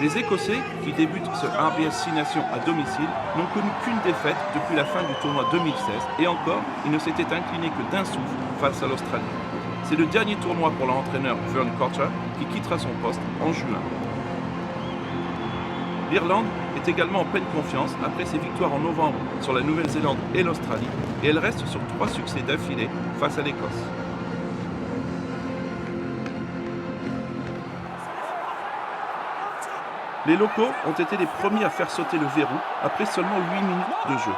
Les Écossais, qui débutent ce RBS 6 Nations à domicile, n'ont connu qu'une défaite depuis la fin du tournoi 2016 et encore, ils ne s'étaient inclinés que d'un souffle face à l'Australie. C'est le dernier tournoi pour leur entraîneur Vern Cotter qui quittera son poste en juin. L'Irlande est également en pleine confiance après ses victoires en novembre sur la Nouvelle-Zélande et l'Australie et elle reste sur 3 succès d'affilée face à l'Écosse. Les locaux ont été les premiers à faire sauter le verrou après seulement 8 minutes de jeu.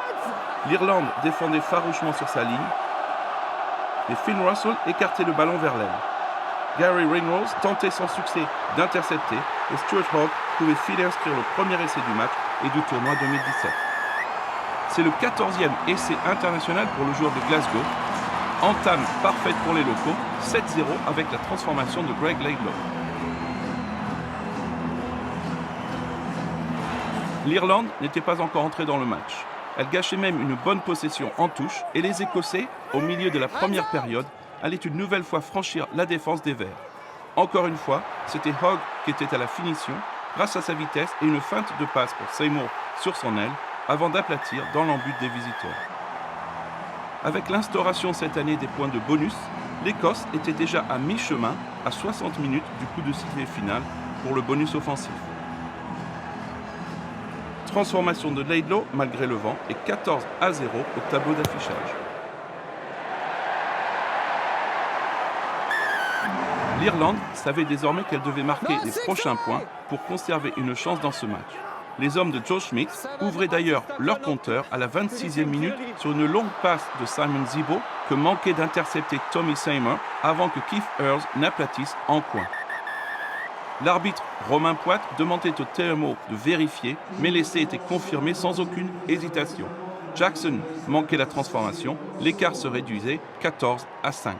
L'Irlande défendait farouchement sur sa ligne, mais Finn Russell écartait le ballon vers l'aile. Gary Ringrose tentait sans succès d'intercepter et Stuart Hogg pouvait filer inscrire le premier essai du match et du tournoi 2017. C'est le 14e essai international pour le joueur de Glasgow. Entame parfaite pour les locaux, 7-0 avec la transformation de Greg Laidlaw. L'Irlande n'était pas encore entrée dans le match. Elle gâchait même une bonne possession en touche et les Écossais, au milieu de la première période, allaient une nouvelle fois franchir la défense des Verts. Encore une fois, c'était Hogg qui était à la finition grâce à sa vitesse et une feinte de passe pour Seymour sur son aile avant d'aplatir dans l'embut des visiteurs. Avec l'instauration cette année des points de bonus, l'Écosse était déjà à mi-chemin à 60 minutes du coup de sifflet final pour le bonus offensif. Transformation de Laidlaw malgré le vent et 14-0 au tableau d'affichage. L'Irlande savait désormais qu'elle devait marquer les prochains points pour conserver une chance dans ce match. Les hommes de Joe Schmidt ouvraient d'ailleurs leur compteur à la 26e minute sur une longue passe de Simon Zebo que manquait d'intercepter Tommy Seymour avant que Keith Earls n'aplatisse en coin. L'arbitre Romain Poit demandait au TMO de vérifier, mais l'essai était confirmé sans aucune hésitation. Jackson manquait la transformation, l'écart se réduisait 14-5.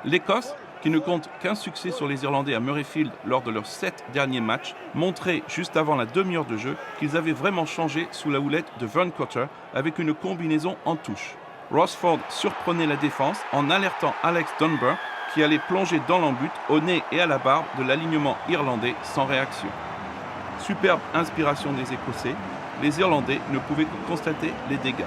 L'Écosse, qui ne compte qu'un succès sur les Irlandais à Murrayfield lors de leurs 7 derniers matchs, montrait juste avant la demi-heure de jeu qu'ils avaient vraiment changé sous la houlette de Vern Cotter avec une combinaison en touche. Ross Ford surprenait la défense en alertant Alex Dunbar qui allait plonger dans l'embut au nez et à la barbe de l'alignement irlandais sans réaction. Superbe inspiration des Écossais, les Irlandais ne pouvaient que constater les dégâts.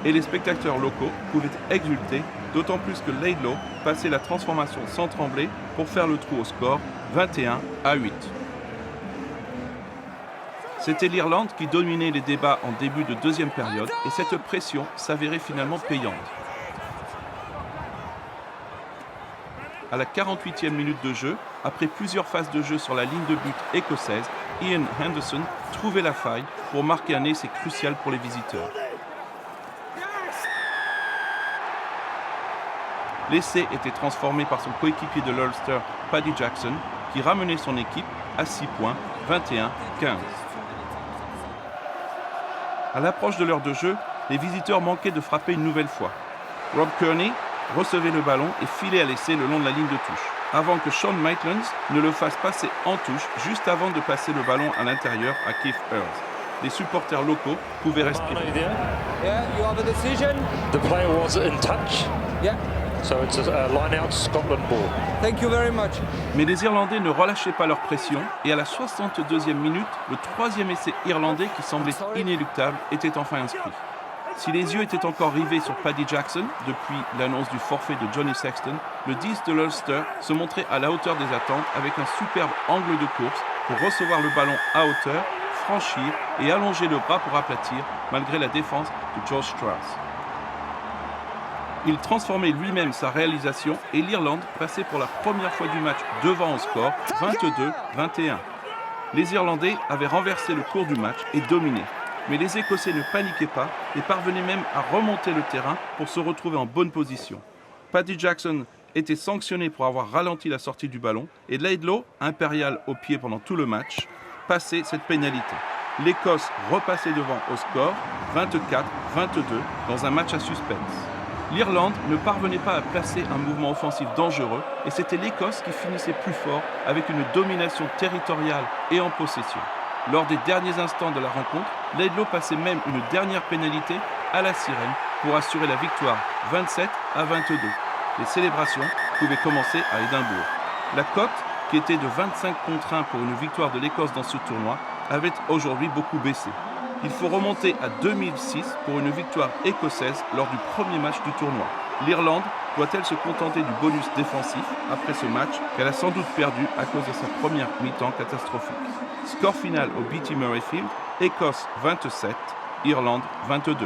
Et les spectateurs locaux pouvaient exulter, d'autant plus que Laidlaw passait la transformation sans trembler pour faire le trou au score 21-8. C'était l'Irlande qui dominait les débats en début de deuxième période et cette pression s'avérait finalement payante. À la 48e minute de jeu, après plusieurs phases de jeu sur la ligne de but écossaise, Ian Henderson trouvait la faille pour marquer un essai crucial pour les visiteurs. L'essai était transformé par son coéquipier de l'Ulster, Paddy Jackson, qui ramenait son équipe à 6 points, 21-15. À l'approche de l'heure de jeu, les visiteurs manquaient de frapper une nouvelle fois. Rob Kearney recevait le ballon et filait à l'essai le long de la ligne de touche, avant que Sean Maitlands ne le fasse passer en touche juste avant de passer le ballon à l'intérieur à Keith Earls. Les supporters locaux pouvaient respirer. Yeah, you have a decision. The player was in touch. Yeah. So it's a line-out Scotland ball. Thank you very much. Mais les Irlandais ne relâchaient pas leur pression et à la 62e minute, le troisième essai irlandais qui semblait inéluctable était enfin inscrit. Si les yeux étaient encore rivés sur Paddy Jackson depuis l'annonce du forfait de Johnny Sexton, le 10 de l'Ulster se montrait à la hauteur des attentes avec un superbe angle de course pour recevoir le ballon à hauteur, franchir et allonger le bras pour aplatir malgré la défense de George Strauss. Il transformait lui-même sa réalisation et l'Irlande passait pour la première fois du match devant au score 22-21. Les Irlandais avaient renversé le cours du match et dominé. Mais les Écossais ne paniquaient pas et parvenaient même à remonter le terrain pour se retrouver en bonne position. Paddy Jackson était sanctionné pour avoir ralenti la sortie du ballon et Laidlaw, impérial au pied pendant tout le match, passait cette pénalité. L'Écosse repassait devant au score 24-22 dans un match à suspense. L'Irlande ne parvenait pas à placer un mouvement offensif dangereux et c'était l'Écosse qui finissait plus fort avec une domination territoriale et en possession. Lors des derniers instants de la rencontre, Laidlaw passait même une dernière pénalité à la sirène pour assurer la victoire 27-22. Les célébrations pouvaient commencer à Édimbourg. La cote qui était de 25 contre 1 pour une victoire de l'Écosse dans ce tournoi, avait aujourd'hui beaucoup baissé. Il faut remonter à 2006 pour une victoire écossaise lors du premier match du tournoi. L'Irlande doit-elle se contenter du bonus défensif après ce match qu'elle a sans doute perdu à cause de sa première mi-temps catastrophique? Score final au BT Murrayfield, Écosse 27, Irlande 22.